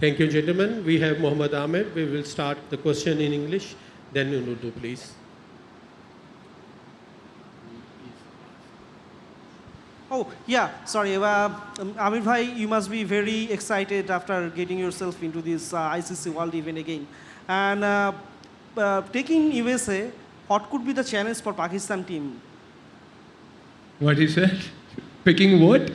Thank you, gentlemen. We have Mohammed Ahmed. We will start the question in English, then in Urdu, please. Oh, yeah, sorry. Amir Bhai, you must be very excited after getting yourself into this ICC World event again. And taking USA, what could be the challenge for Pakistan team? What he said? Picking what?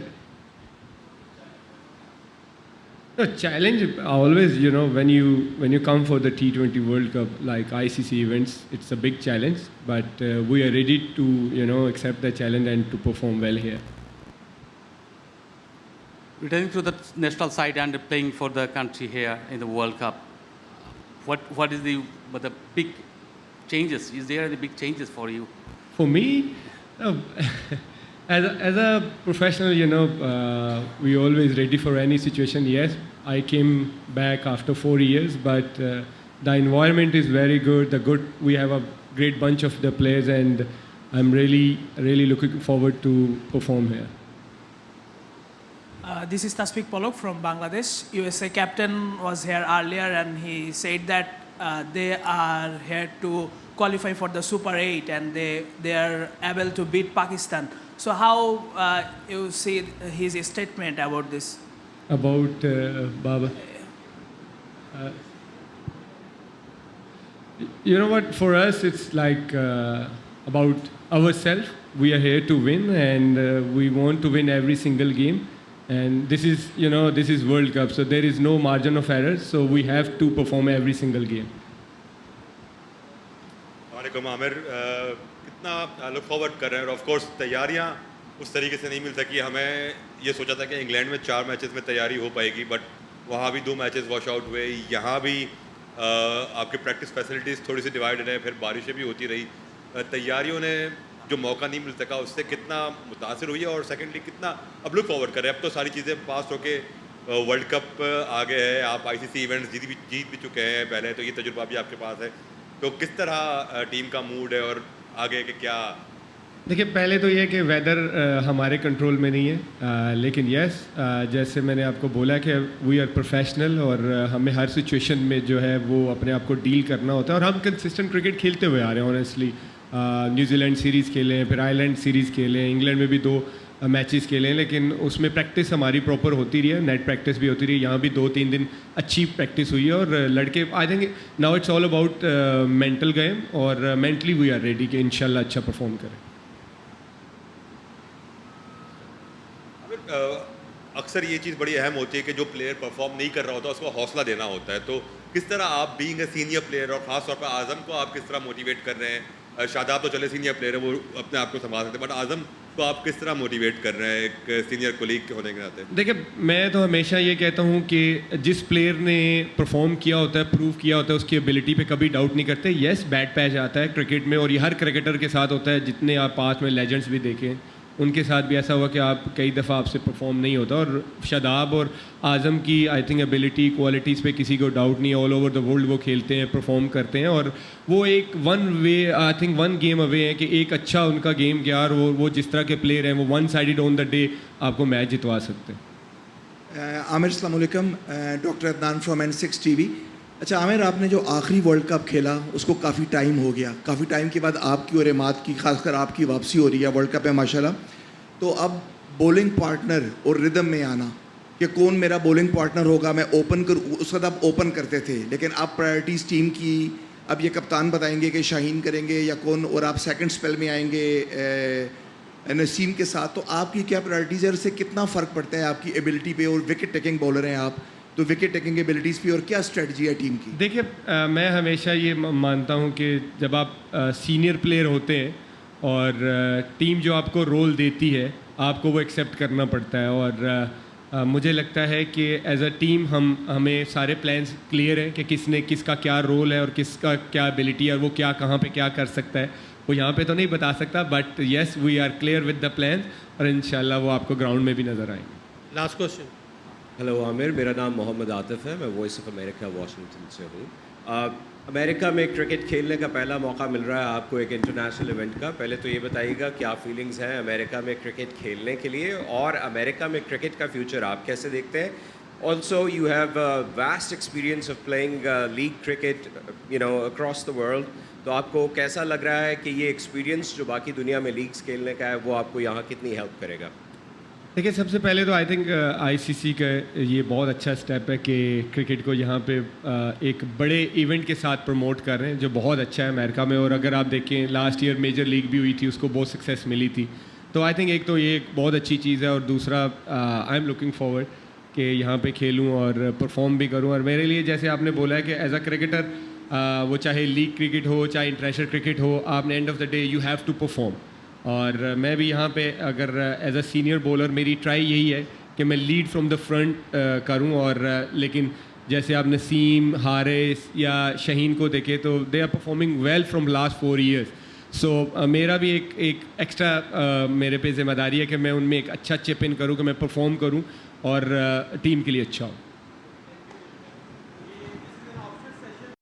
The challenge always, when you come for the T20 World Cup, like ICC events, it's a big challenge. But we are ready to, accept the challenge and to perform well here. Returning to the national side and playing for the country here in the World Cup, what is the big changes? Is there any big changes for you? For me, as a professional, we always ready for any situation. Yes, I came back after 4 years, but the environment is very good. We have a great bunch of the players, and I'm really looking forward to perform here. This is Tasfiq Polok from Bangladesh. USA captain was here earlier and he said that they are here to qualify for the Super 8 and they are able to beat Pakistan. So how you see his statement about this? About Baba? You know what, for us it's like about ourselves. We are here to win and we want to win every single game. And this is World Cup, so there is no margin of error. So we have to perform every single game. वालेकुम आमिर, कितना look forward कर रहे हैं और of course तैयारियां उस तरीके से नहीं मिल सकी. हमें ये सोचा था कि इंग्लैंड में 4 मैचेस में तैयारी हो पाएगी, बट वहाँ भी 2 मैचेस वॉश आउट हुए. यहाँ भी आपके प्रैक्टिस फैसिलिटीज़ थोड़ी सी डिवाइडेड है, फिर बारिशें भी होती रही. तैयारियों ने जो मौका नहीं मिल सका उससे कितना मुतासिर हुई है, और सेकेंडली कितना अब लुक फॉरवर्ड कर रहे हैं. अब तो सारी चीज़ें पास होके वर्ल्ड कप आ गए हैं, आप आईसीसी इवेंट्स जीत भी चुके हैं पहले, तो ये तजुर्बा भी आपके पास है. तो किस तरह टीम का मूड है और आगे के क्या? देखिए, पहले तो ये कि वेदर हमारे कंट्रोल में नहीं है, लेकिन यस, जैसे मैंने आपको बोला कि वी आर प्रोफेशनल और हमें हर सिचुएशन में जो है वो अपने आप को डील करना होता है. और हम कंसिस्टेंट क्रिकेट खेलते हुए आ रहे हैं ऑनेस्टली. न्यूजीलैंड सीरीज़ खेले, फिर आयरलैंड सीरीज़ खेले, इंग्लैंड में भी 2 मैचेस खेले, लेकिन उसमें प्रैक्टिस हमारी प्रॉपर होती रही है, नेट प्रैक्टिस भी होती रही. यहाँ भी 2-3 दिन अच्छी प्रैक्टिस हुई है और लड़के I think now it's all about mental game, और मेंटली वी आर रेडी कि इंशाल्लाह अच्छा परफॉर्म करें. अक्सर ये चीज़ बड़ी अहम होती है कि जो प्लेयर परफॉर्म नहीं कर रहा होता उसको हौसला देना होता है. तो किस तरह आप बीइंग अ सीनियर प्लेयर और ख़ास तौर पर आज़म को आप किस तरह मोटिवेट कर रहे हैं? शादाब तो चले सीनियर प्लेयर है, वो अपने आप को संभाल सकते हैं, बट आज़म को आप किस तरह मोटिवेट कर रहे हैं एक सीनियर कोलीग होने के नाते? देखिए, मैं तो हमेशा ये कहता हूँ कि जिस प्लेयर ने परफॉर्म किया होता है, प्रूव किया होता है, उसकी एबिलिटी पे कभी डाउट नहीं करते. येस, बैड पैच आता है क्रिकेट में, और ये हर क्रिकेटर के साथ होता है. जितने आप पास में लेजेंड्स भी देखें, उनके साथ भी ऐसा हुआ कि आप कई दफ़ा आपसे परफॉर्म नहीं होता. और शादाब और आज़म की आई थिंक एबिलिटी, क्वालिटीज़ पे किसी को डाउट नहीं है. ऑल ओवर द वर्ल्ड वो खेलते हैं, परफॉर्म करते हैं, और वो एक वन गेम अवे है कि एक अच्छा उनका गेम गया, और वो जिस तरह के प्लेयर हैं वो 1 साइडेड ऑन द डे आपको मैच जितवा सकते हैं. आमिर, अस्सलाम वालेकुम. Doctor Adnan from N6 TV. अच्छा आमिर, आपने जो आखिरी वर्ल्ड कप खेला उसको काफ़ी टाइम हो गया. काफ़ी टाइम के बाद आपकी और इमाद की, खासकर आपकी वापसी हो रही है वर्ल्ड कप है माशाल्लाह. तो अब बॉलिंग पार्टनर और रिदम में आना कि कौन मेरा बॉलिंग पार्टनर होगा, मैं ओपन करूँ. उस वक्त आप ओपन करते थे, लेकिन अब प्रायोरिटीज़ टीम की, अब ये कप्तान बताएंगे कि शाहीन करेंगे या कौन, और आप सेकंड स्पेल में आएंगे नसीम के साथ. तो आपकी क्या प्रायोरिटीज़ है, उससे कितना फ़र्क पड़ता है आपकी एबिलिटी पे? और विकेट टेकिंग बॉलर हैं आप, तो विकेट टेकिंग एबिलिटीज़ पे और क्या स्ट्रेटजी है टीम की? देखिए, मैं हमेशा ये मानता हूँ कि जब आप सीनियर प्लेयर होते हैं और टीम जो आपको रोल देती है, आपको वो एक्सेप्ट करना पड़ता है. और मुझे लगता है कि एज अ टीम हमें सारे प्लान्स क्लियर हैं कि किसका क्या रोल है और किसका क्या एबिलिटी है, और वो क्या कहाँ पे क्या कर सकता है. वो यहाँ पे तो नहीं बता सकता, but yes, we are clear with the plan, और इंशाल्लाह वो आपको ग्राउंड में भी नज़र आएंगे. Last question. हेलो आमिर, मेरा नाम मोहम्मद आतिफ है, मैं वॉइस ऑफ अमेरिका वाशिंगटन से हूँ. अमेरिका में क्रिकेट खेलने का पहला मौका मिल रहा है आपको एक इंटरनेशनल इवेंट का. पहले तो ये बताइएगा क्या फीलिंग्स हैं अमेरिका में क्रिकेट खेलने के लिए, और अमेरिका में क्रिकेट का फ्यूचर आप कैसे देखते हैं? Also, you have vast experience of playing league cricket, across the world. तो आपको कैसा लग रहा है कि ये एक्सपीरियंस जो बाकी दुनिया में लीग्स खेलने का है वो आपको यहाँ कितनी हेल्प करेगा? देखिए, सबसे पहले तो आई थिंक आईसीसी का ये बहुत अच्छा स्टेप है कि क्रिकेट को यहाँ पे एक बड़े इवेंट के साथ प्रमोट कर रहे हैं, जो बहुत अच्छा है अमेरिका में। और अगर आप देखें, लास्ट ईयर मेजर लीग भी हुई थी, उसको बहुत सक्सेस मिली थी। तो आई थिंक एक तो ये एक बहुत अच्छी चीज़ है, और दूसरा आई एम लुकिंग फॉरवर्ड कि यहाँ पे खेलूँ और परफॉर्म भी करूँ। और मेरे लिए, जैसे आपने बोला है कि एज अ क्रिकेटर, वो चाहे लीग क्रिकेट हो चाहे इंटरनेशनल क्रिकेट हो, आपने end of the day you have to perform. और मैं भी यहाँ पे अगर एज अ सीनियर बॉलर, मेरी ट्राई यही है कि मैं लीड फ्रॉम द फ्रंट करूँ। और लेकिन जैसे आप नसीम, हारिस या शहीन को देखें तो they are performing well from last 4 years। So मेरा भी एक एक्स्ट्रा मेरे पे जिम्मेदारी है कि मैं उनमें एक अच्छा चिप इन करूँ, कि मैं परफॉर्म करूँ और टीम के लिए अच्छा हूँ।